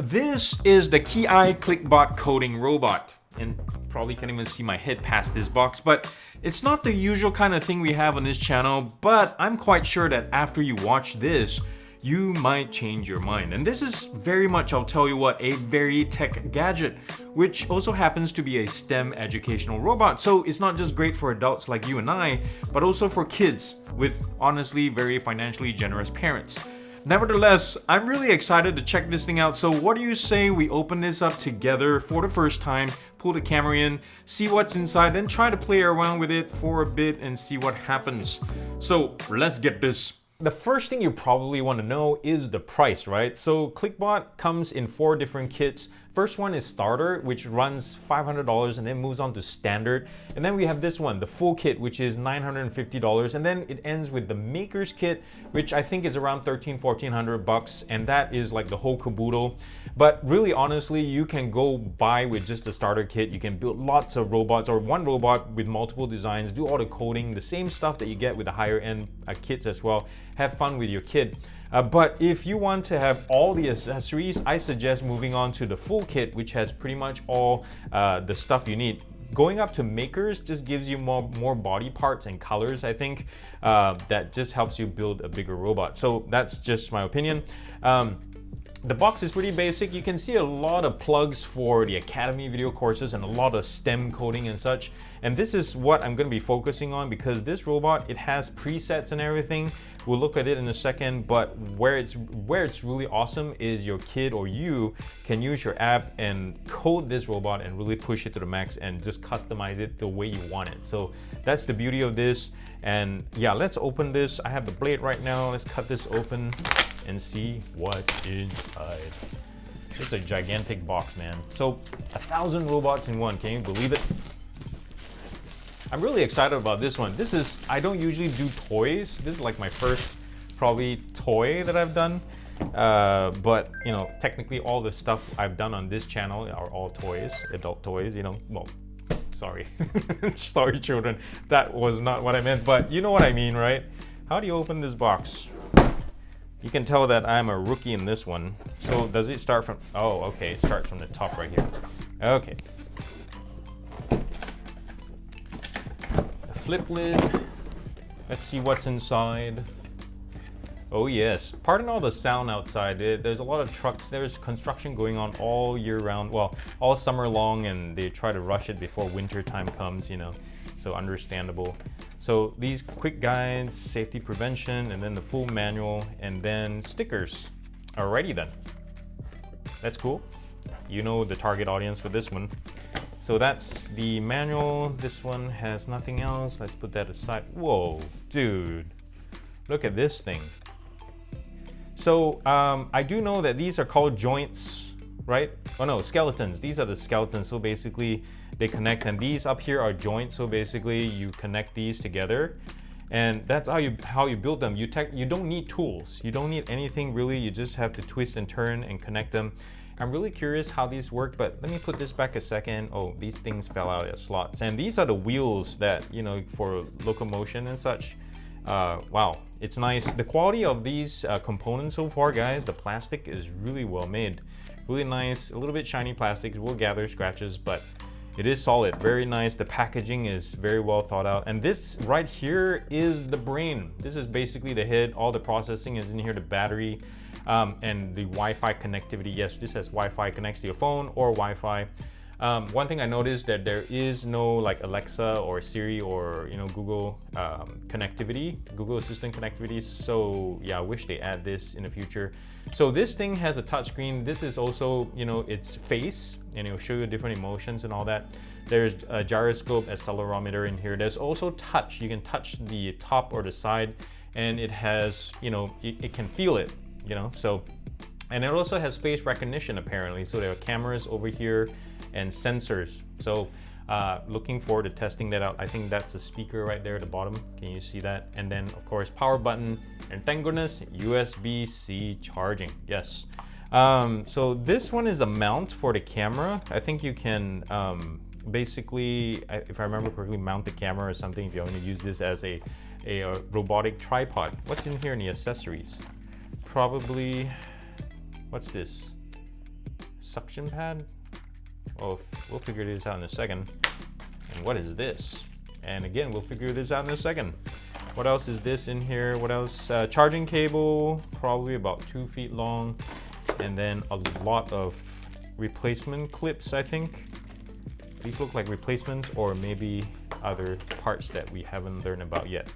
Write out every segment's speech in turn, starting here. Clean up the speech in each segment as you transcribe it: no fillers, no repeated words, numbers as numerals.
This is the KEYi CLICBOT coding robot, and probably can't even see my head past this box, but it's not the usual kind of thing we have on this channel, but I'm quite sure that after you watch this, you might change your mind. And this is very much, I'll tell you what, a very tech gadget, which also happens to be a STEM educational robot. So it's not just great for adults like you and I, but also for kids with honestly very financially generous parents. Nevertheless, I'm really excited to check this thing out. So what do you say we open this up together for the first time, pull the camera in, see what's inside, then try to play around with it for a bit and see what happens. So let's get this. The first thing you probably want to know is the price, right? So CLICBOT comes in 4 different kits. First one is starter, which runs $500 and then moves on to standard. And then we have this one, the full kit, which is $950. And then it ends with the maker's kit, which I think is around $1,400 bucks. And that is like the whole caboodle. But really, honestly, you can go buy with just the starter kit. You can build lots of robots or one robot with multiple designs, do all the coding, the same stuff that you get with the higher end kits as well. Have fun with your kid. But if you want to have all the accessories, I suggest moving on to the full kit, which has pretty much all the stuff you need. Going up to makers just gives you more body parts and colors, I think, that just helps you build a bigger robot. So that's just my opinion. The box is pretty basic. You can see a lot of plugs for the Academy video courses and a lot of STEM coding and such. And this is what I'm going to be focusing on because this robot, it has presets and everything. We'll look at it in a second, but where it's really awesome is your kid or you can use your app and code this robot and really push it to the max and just customize it the way you want it. So that's the beauty of this. And yeah, let's open this. I have the blade right now. Let's cut this open and see what's inside. It's a gigantic box, man. So 1,000 robots in one, can you believe it? I'm really excited about this one. I don't usually do toys. This is like my first probably toy that I've done. But you know, technically all the stuff I've done on this channel are all toys, adult toys, you know, well, sorry. Sorry children, that was not what I meant, but you know what I mean, right? How do you open this box? You can tell that I'm a rookie in this one. So does it start from, oh, okay, it starts from the top right here. Okay. The flip lid. Let's see what's inside. Oh yes, pardon all the sound outside. There's a lot of trucks. There's construction going on all year round. Well, all summer long, and they try to rush it before winter time comes, you know. So understandable. So these quick guides, safety prevention, and then the full manual, and then stickers. Alrighty then. That's cool. You know the target audience for this one. So that's the manual. This one has nothing else. Let's put that aside. Whoa, dude. Look at this thing. So I do know that these are called joints, right? Oh no, skeletons. These are the skeletons. So basically they connect, and these up here are joints. So basically you connect these together, and that's how you build them. You don't need tools. You don't need anything really. You just have to twist and turn and connect them. I'm really curious how these work, but let me put this back a second. Oh, these things fell out of slots, and these are the wheels that, you know, for locomotion and such. Wow, it's nice. The quality of these components so far, guys, the plastic is really well made. Really nice, a little bit shiny plastic, will gather scratches, but it is solid, very nice. The packaging is very well thought out. And this right here is the brain. This is basically the head. All the processing is in here, the battery, and the Wi-Fi connectivity. Yes, this has Wi-Fi, connects to your phone or Wi-Fi. One thing I noticed that there is no like Alexa or Siri or, you know, Google connectivity, Google Assistant connectivity. So yeah, I wish they add this in the future. So this thing has a touchscreen. This is also, you know, its face, and it'll show you different emotions and all that. There's a gyroscope, accelerometer in here. There's also touch. You can touch the top or the side, and it has, you know, it can feel it, you know. So, and it also has face recognition apparently. So there are cameras over here and sensors. So looking forward to testing that out. I think that's a speaker right there at the bottom. Can you see that? And then of course power button, and thank goodness USB-C charging. Yes. So this one is a mount for the camera. I think you can basically, if I remember correctly, mount the camera or something if you want to use this as a robotic tripod. What's in here in the accessories? Probably, what's this? suction pad. Well, we'll figure this out in a second. And what is this? And again, we'll figure this out in a second. What else is this in here? What else? Charging cable, probably about 2 feet long. And then a lot of replacement clips, I think. These look like replacements or maybe other parts that we haven't learned about yet.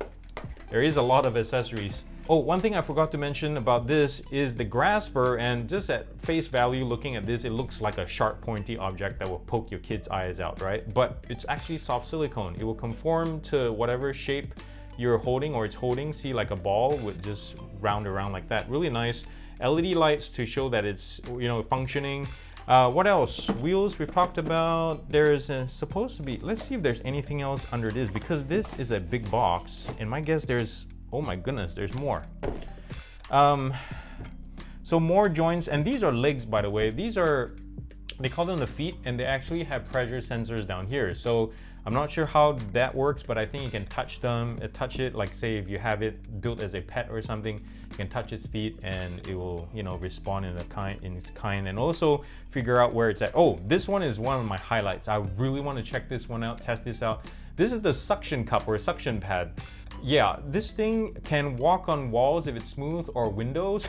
There is a lot of accessories. Oh, one thing I forgot to mention about this is the grasper, and just at face value looking at this, it looks like a sharp pointy object that will poke your kid's eyes out, right? But it's actually soft silicone. It will conform to whatever shape you're holding or it's holding. See, like a ball would just round around like that. Really nice. LED lights to show that it's, you know, functioning. What else? Wheels we've talked about. There's supposed to be, let's see if there's anything else under this, because this is a big box and my guess there's, oh my goodness, there's more. So more joints, and these are legs, by the way. These are, they call them the feet, and they actually have pressure sensors down here. So I'm not sure how that works, but I think you can touch them, touch it, like say if you have it built as a pet or something, you can touch its feet and it will, you know, respond in its kind, and also figure out where it's at. Oh, this one is one of my highlights. I really want to check this one out, test this out. This is the suction cup or suction pad. Yeah, this thing can walk on walls if it's smooth, or windows,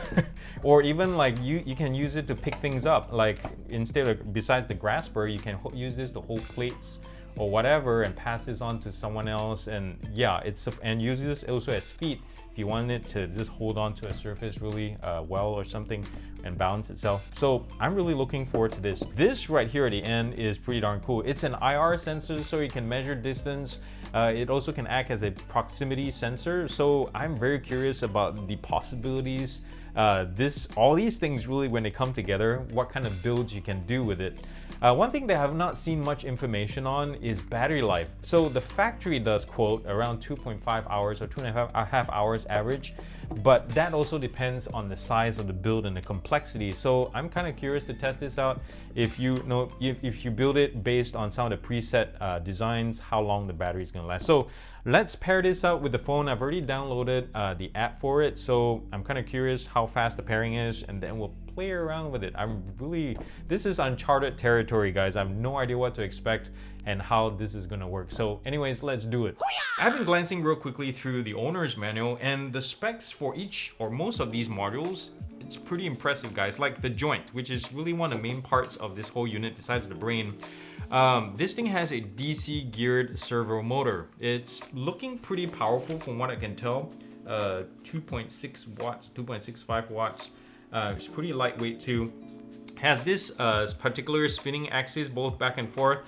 or even like you can use it to pick things up. Like instead of, besides the grasper, you can use this to hold plates or whatever and pass this on to someone else. And yeah, and use this also as feet if you want it to just hold on to a surface really well or something and balance itself. So I'm really looking forward to this. This right here at the end is pretty darn cool. It's an IR sensor, so you can measure distance. It also can act as a proximity sensor. So I'm very curious about the possibilities. All these things really, when they come together, what kind of builds you can do with it. One thing that I have not seen much information on is battery life. So the factory does quote around 2.5 hours or 2.5 hours average, but that also depends on the size of the build and the complexity. So I'm kind of curious to test this out. If you know, if you build it based on some of the preset designs, how long the battery is going to last. So let's pair this out with the phone. I've already downloaded the app for it, so I'm kind of curious how fast the pairing is, and then we'll play around with it. This is uncharted territory, guys. I have no idea what to expect and how this is gonna work. So anyways, let's do it. I've been glancing real quickly through the owner's manual, and the specs for each or most of these modules, it's pretty impressive, guys. Like the joint, which is really one of the main parts of this whole unit besides the brain. This thing has a DC geared servo motor. It's looking pretty powerful from what I can tell. 2.6 watts, 2.65 watts. It's pretty lightweight too. Has this particular spinning axis both back and forth.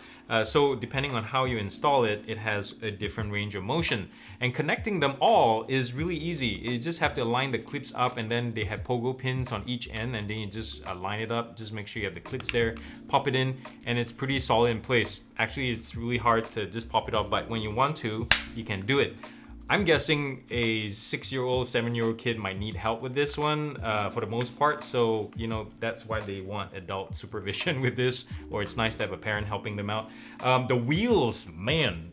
So depending on how you install it, it has a different range of motion. And connecting them all is really easy. You just have to align the clips up, and then they have pogo pins on each end, and then you just line it up. Just make sure you have the clips there, pop it in, and it's pretty solid in place. Actually, it's really hard to just pop it off, but when you want to, you can do it. I'm guessing a 6-year-old, 7-year-old kid might need help with this one for the most part. So, you know, that's why they want adult supervision with this, or it's nice to have a parent helping them out. The wheels, man,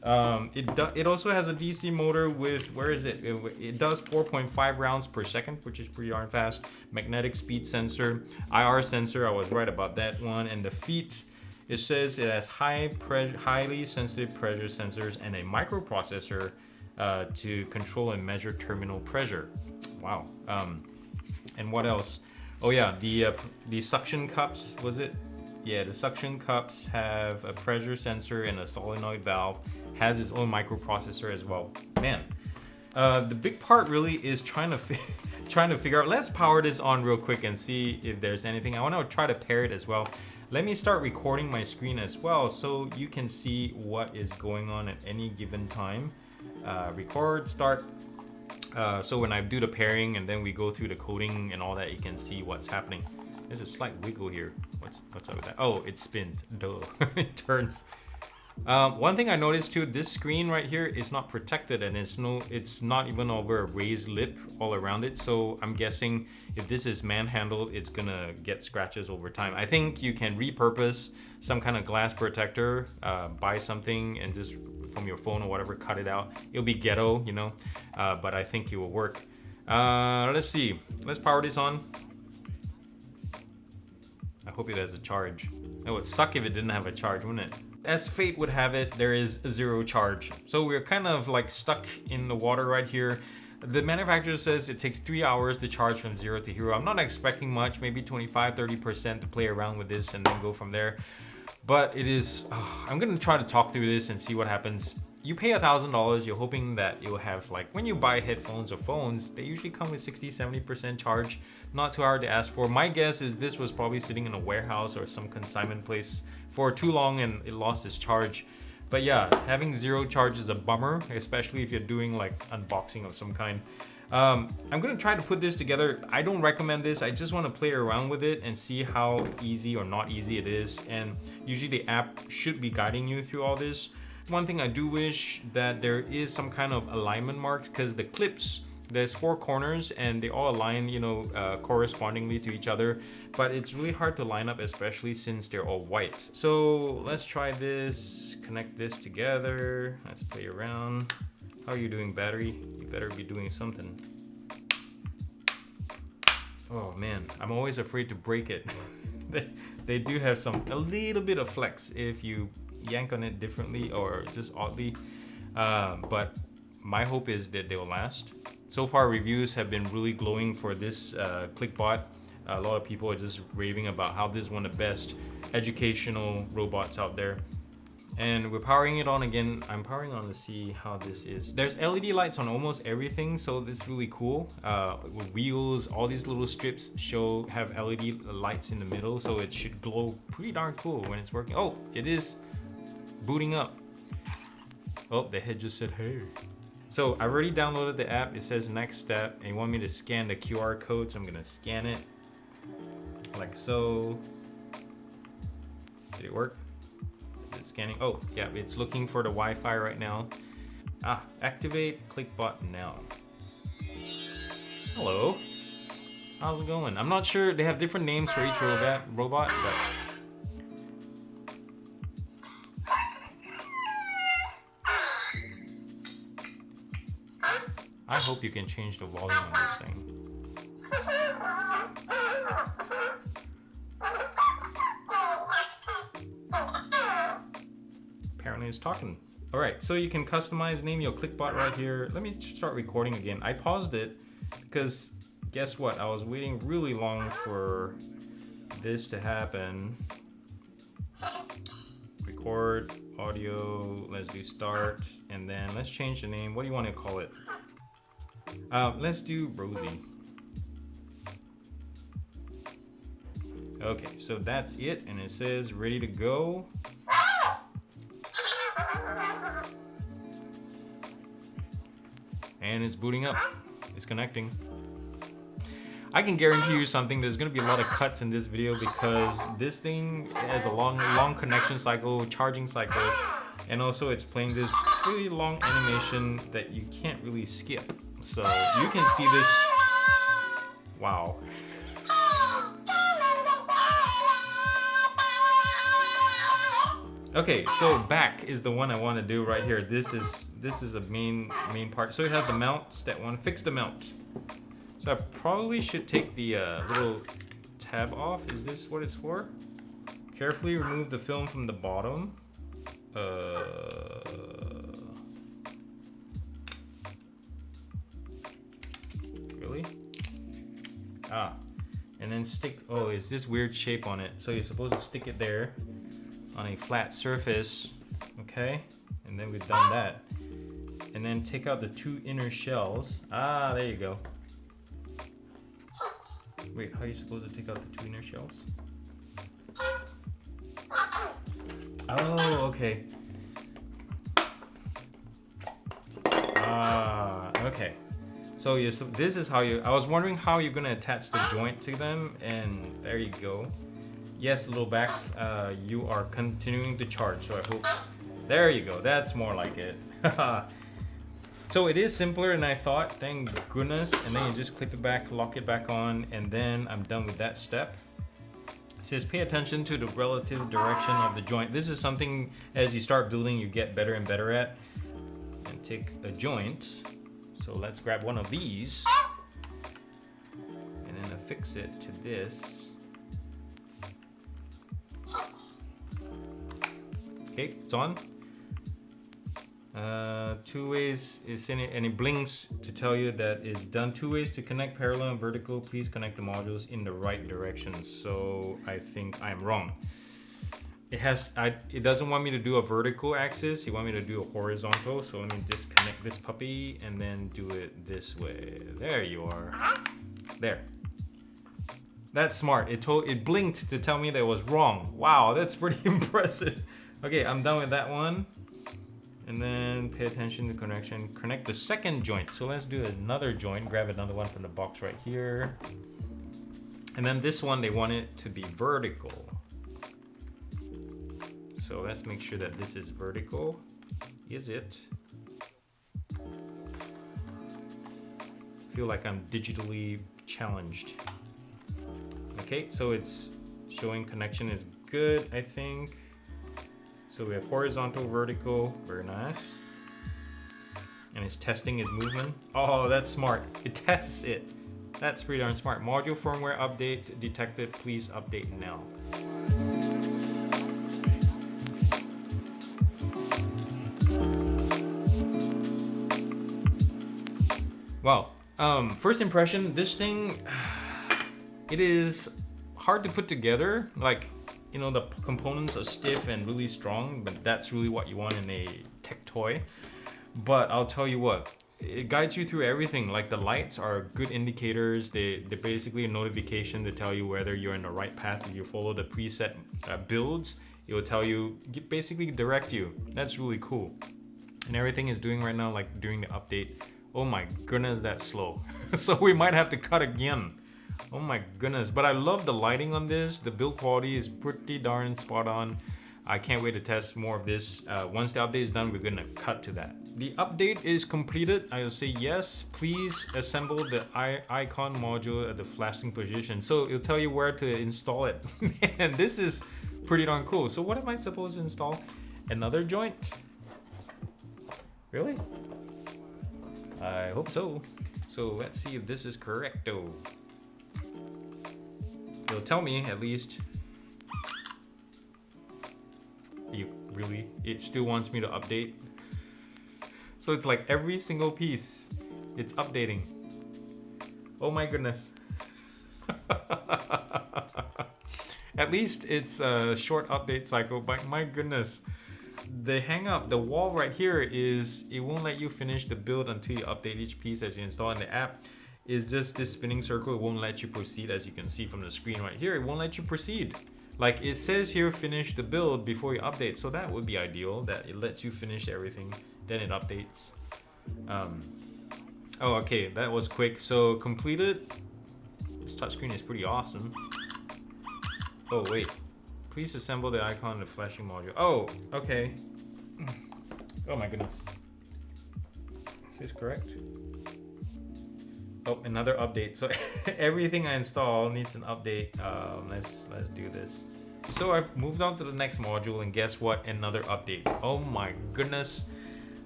it also has a DC motor with, where is it? It does 4.5 rounds per second, which is pretty darn fast. Magnetic speed sensor, IR sensor, I was right about that one. And the feet, it says it has highly sensitive pressure sensors and a microprocessor to control and measure terminal pressure. Wow. And what else? Oh yeah, the suction cups, was it? Yeah, the suction cups have a pressure sensor and a solenoid valve. Has its own microprocessor as well. Man, the big part really is trying to figure out. Let's power this on real quick and see if there's anything. I want to try to pair it as well. Let me start recording my screen as well, so you can see what is going on at any given time. Record, start. So when I do the pairing and then we go through the coding and all that, you can see what's happening. There's a slight wiggle here. What's up with that? Oh, it spins. Duh. It turns. One thing I noticed too, this screen right here is not protected, and it's not even over a raised lip all around it. So I'm guessing if this is manhandled, it's gonna get scratches over time. I think you can repurpose some kind of glass protector, buy something and just from your phone or whatever, cut it out. It'll be ghetto, you know, but I think it will work. Let's see. Let's power this on. I hope it has a charge. It would suck if it didn't have a charge, wouldn't it? As fate would have it, there is a 0 charge. So we're kind of like stuck in the water right here. The manufacturer says it takes 3 hours to charge from 0 to hero. I'm not expecting much, maybe 25-30% to play around with this and then go from there. But it is, I'm gonna try to talk through this and see what happens. You pay $1,000, you're hoping that it will have, like, when you buy headphones or phones, they usually come with 60-70% charge. Not too hard to ask for. My guess is this was probably sitting in a warehouse or some consignment place for too long and it lost its charge. But yeah, having 0 charge is a bummer, especially if you're doing like unboxing of some kind. I'm gonna try to put this together. I don't recommend this. I just want to play around with it and see how easy or not easy it is. And usually the app should be guiding you through all this. One thing I do wish that there is some kind of alignment marks, because the clips, there's 4 corners and they all align, you know, correspondingly to each other. But it's really hard to line up, especially since they're all white. So let's try this, connect this together. Let's play around. How are you doing, battery? You better be doing something. Oh man, I'm always afraid to break it. They do have a little bit of flex if you yank on it differently or just oddly. But my hope is that they'll last. So far, reviews have been really glowing for this CLICBOT. A lot of people are just raving about how this is one of the best educational robots out there. And we're powering it on again. I'm powering on to see how this is. There's LED lights on almost everything, so this is really cool. With wheels, all these little strips have LED lights in the middle, so it should glow pretty darn cool when it's working. Oh, it is booting up. Oh, the head just said, hey. So I've already downloaded the app. It says next step, and you want me to scan the QR code, so I'm gonna scan it like so. Did it work? Is it scanning? Oh, yeah, it's looking for the Wi-Fi right now. Activate CLICBOT now. Hello. How's it going? I'm not sure. They have different names for each robot, but I hope you can change the volume on this thing. Apparently it's talking. All right, so you can customize, name your CLICBOT right here. Let me start recording again. I paused it because guess what? I was waiting really long for this to happen. Record, audio, let's do start, and then let's change the name. What do you want to call it? Let's do Rosie. Okay, so that's it, and it says ready to go. And it's booting up. It's connecting. I can guarantee you something, there's gonna be a lot of cuts in this video because this thing has a long connection cycle, charging cycle, and also it's playing this really long animation that you can't really skip. So you can see this. Wow. Okay, so back is the one I want to do right here. This is a main part. So it has the mount, step 1, fix the mount. So I probably should take the little tab off. Is this what it's for? Carefully remove the film from the bottom. Really? And then stick, oh, it's this weird shape on it. So you're supposed to stick it there on a flat surface, okay? And then we've done that. And then take out the 2 inner shells. There you go. Wait, how are you supposed to take out the 2 inner shells? Oh, okay. Okay. So yeah, so this is how I was wondering how you're gonna attach the joint to them, and there you go. Yes, little back, you are continuing to charge, so I hope, there you go, that's more like it. So it is simpler than I thought, thank goodness, and then you just clip it back, lock it back on, and then I'm done with that step. It says pay attention to the relative direction of the joint. This is something, as you start building, you get better and better at. And take a joint, so let's grab one of these, and then affix it to this. Okay, it's on. 2 ways is in it, and it blinks to tell you that it's done. 2 ways to connect parallel and vertical. Please connect the modules in the right direction. So I think I'm wrong. It doesn't want me to do a vertical axis. It wants me to do a horizontal. So let me disconnect this puppy and then do it this way. There you are. There. That's smart. It blinked to tell me that it was wrong. Wow, that's pretty impressive. Okay, I'm done with that one. And then pay attention to connection. Connect the second joint. So let's do another joint. Grab another one from the box right here. And then this one, they want it to be vertical. So let's make sure that this is vertical. Is it? I feel like I'm digitally challenged. Okay, so it's showing connection is good, I think. So we have horizontal, vertical, very nice. And it's testing his movement. Oh, that's smart. It tests it. That's pretty darn smart. Module firmware update detected. Please update now. Wow. First impression, this thing, it is hard to put together. Like, you know, the components are stiff and really strong, but that's really what you want in a tech toy. But I'll tell you what, it guides you through everything. Like the lights are good indicators. They're basically a notification to tell you whether you're in the right path. If you follow the preset builds, it will tell you, basically direct you. That's really cool. And everything is doing right now, like during the update. Oh my goodness, that's slow. So we might have to cut again. Oh my goodness, but I love the lighting on this. The build quality is pretty darn spot on. I can't wait to test more of this. Once the update is done, we're gonna cut to that. The update is completed. I will say yes. Please assemble the icon module at the flashing position. So it'll tell you where to install it. Man, this is pretty darn cool. So what am I supposed to install? Another joint? Really? I hope so. So let's see if this is correcto. It'll tell me at least. It still wants me to update. So it's like every single piece, it's updating. Oh my goodness. At least it's a short update cycle, but my goodness. The hang up, the wall right here is, it won't let you finish the build until you update each piece as you install. In the app is just this spinning circle. It won't let you proceed, as you can see from the screen right here. It won't let you proceed. Like it says here, finish the build before you update. So that would be ideal, that it lets you finish everything, then it updates. Oh, okay, that was quick. So completed. This touchscreen is pretty awesome. Oh wait. Please assemble the icon of the flashing module. Oh, okay. Oh my goodness. Is this correct? Oh, another update. So everything I install needs an update. Let's do this. So I've moved on to the next module, and guess what? Another update. Oh my goodness.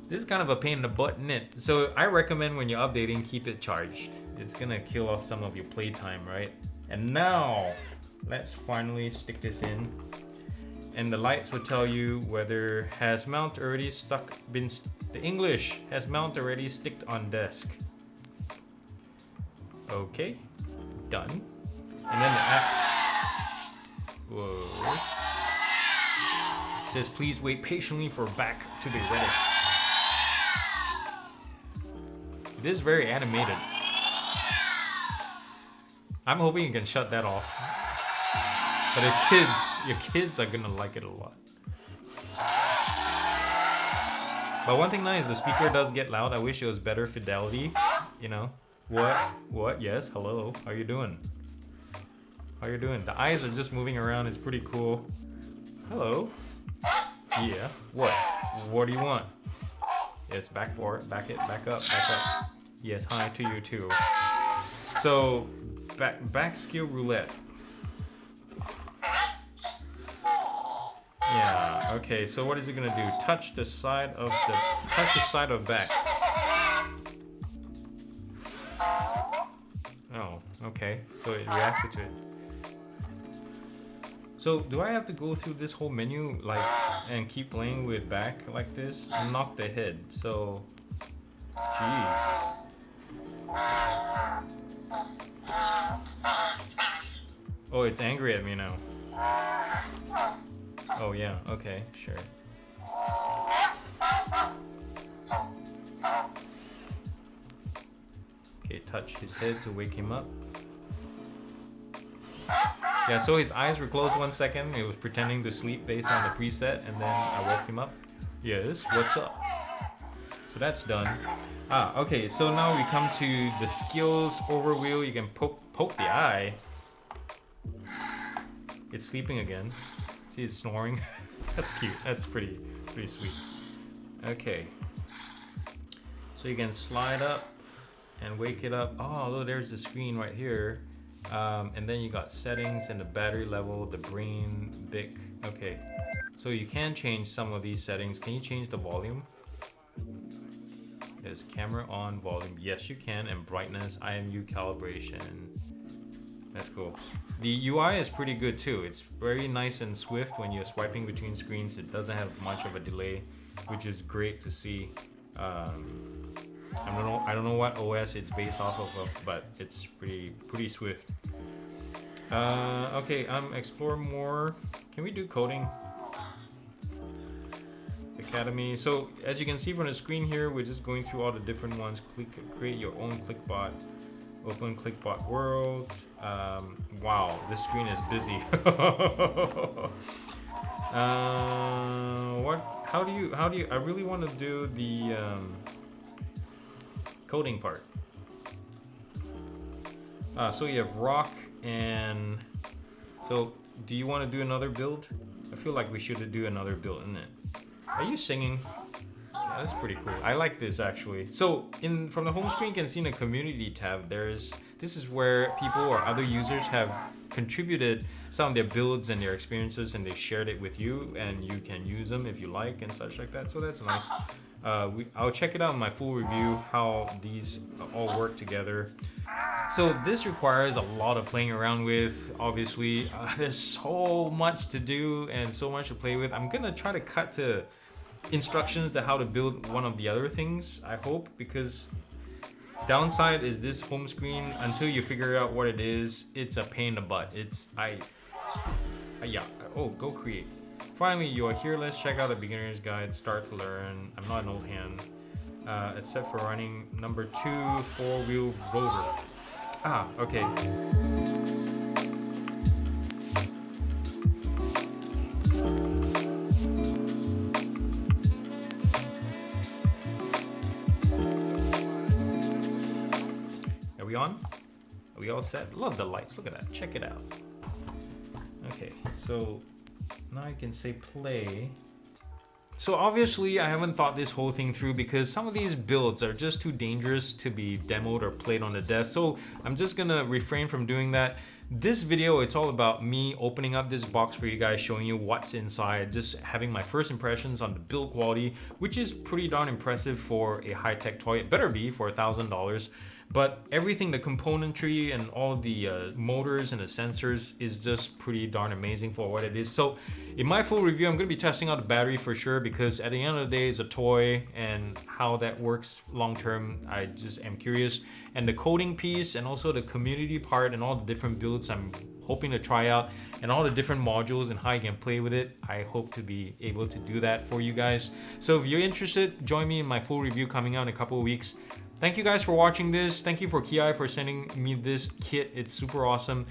This is kind of a pain in the butt, isn't it? So I recommend when you're updating, keep it charged. It's gonna kill off some of your playtime, right? And now, let's finally stick this in. And the lights will tell you whether has mount already the English, has mount already sticked on desk. Okay, done. And then the app, whoa. It says please wait patiently for back to be ready. It is very animated. I'm hoping you can shut that off. But your kids are gonna like it a lot. But one thing nice, the speaker does get loud. I wish it was better fidelity, you know. What? Yes, hello. How you doing? How you doing? The eyes are just moving around. It's pretty cool. Hello. Yeah. What do you want? Yes, back for it. Back up. Yes, hi to you too. So, back skill roulette. Yeah, okay, so what is it gonna do? Touch the side of back. Oh, okay. So it reacted to it. So do I have to go through this whole menu like and keep playing with back like this? Knock the head. So, jeez. Oh, it's angry at me now. Oh yeah, okay, sure. Okay, touch his head to wake him up. Yeah, so his eyes were closed 1 second. He was pretending to sleep based on the preset, and then I woke him up. Yes, what's up? So that's done. Ah, okay, so now we come to the skills overview. You can poke the eye. It's sleeping again. See, it's snoring. That's cute. That's pretty sweet. Okay. So you can slide up and wake it up. Oh, look, there's the screen right here. And then you got settings and the battery level, the brain, BIC. Okay. So you can change some of these settings. Can you change the volume? There's camera on, volume. Yes, you can. And brightness, IMU calibration. That's cool. The UI is pretty good too. It's very nice and swift when you're swiping between screens. It doesn't have much of a delay, which is great to see. I don't know what OS it's based off of, but it's pretty swift. Okay, explore more. Can we do coding? Academy. So as you can see from the screen here, we're just going through all the different ones. Create your own CLICBOT. Open CLICBOT world. Wow, this screen is busy. How do you, I really want to do the coding part. So you have rock and, so do you want to do another build? I feel like we should do another build, isn't it? Are you singing? Yeah, that's pretty cool. I like this actually. So from the home screen, you can see in the community tab, this is where people or other users have contributed some of their builds and their experiences, and they shared it with you, and you can use them if you like and such like that. So that's nice. I'll check it out in my full review how these all work together. So this requires a lot of playing around with. Obviously, there's so much to do and so much to play with. I'm gonna try to cut to instructions to how to build one of the other things, I hope, because downside is this home screen, until you figure out what it is, it's a pain in the butt. Yeah, oh, go create. Finally, you are here. Let's check out the beginner's guide, start to learn. I'm not an old hand, except for running number 2 4-wheel rover. Ah, okay. Are we on? Are we all set? Love the lights. Look at that. Check it out. Okay, so now you can say play. So obviously I haven't thought this whole thing through because some of these builds are just too dangerous to be demoed or played on the desk. So I'm just gonna refrain from doing that. This video, it's all about me opening up this box for you guys, showing you what's inside, just having my first impressions on the build quality, which is pretty darn impressive for a high-tech toy. It better be for $1,000. But everything, the componentry and all the motors and the sensors is just pretty darn amazing for what it is. So in my full review, I'm going to be testing out the battery for sure, because at the end of the day, it's a toy, and how that works long term, I just am curious. And the coding piece and also the community part and all the different builds I'm hoping to try out, and all the different modules and how you can play with it, I hope to be able to do that for you guys. So if you're interested, join me in my full review coming out in a couple of weeks. Thank you guys for watching this. Thank you for KEYi for sending me this kit. It's super awesome.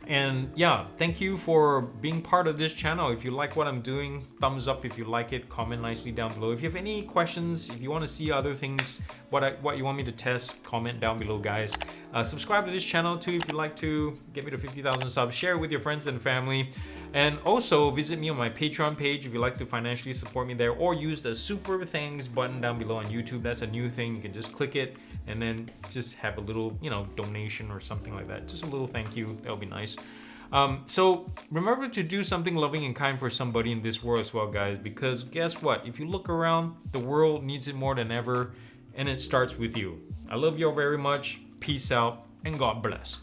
And yeah, thank you for being part of this channel. If you like what I'm doing, thumbs up if you like it, comment nicely down below. If you have any questions, if you want to see other things, what you want me to test, comment down below, guys. Subscribe to this channel too if you like to. Get me to 50,000 subs. Share with your friends and family. And also visit me on my Patreon page if you like to financially support me there, or use the super thanks button down below on YouTube. That's a new thing. You can just click it and then just have a little, donation or something like that. Just a little thank you. That'll be nice. So remember to do something loving and kind for somebody in this world as well, guys, because guess what? If you look around, the world needs it more than ever, and it starts with you. I love you all very much. Peace out, and God bless.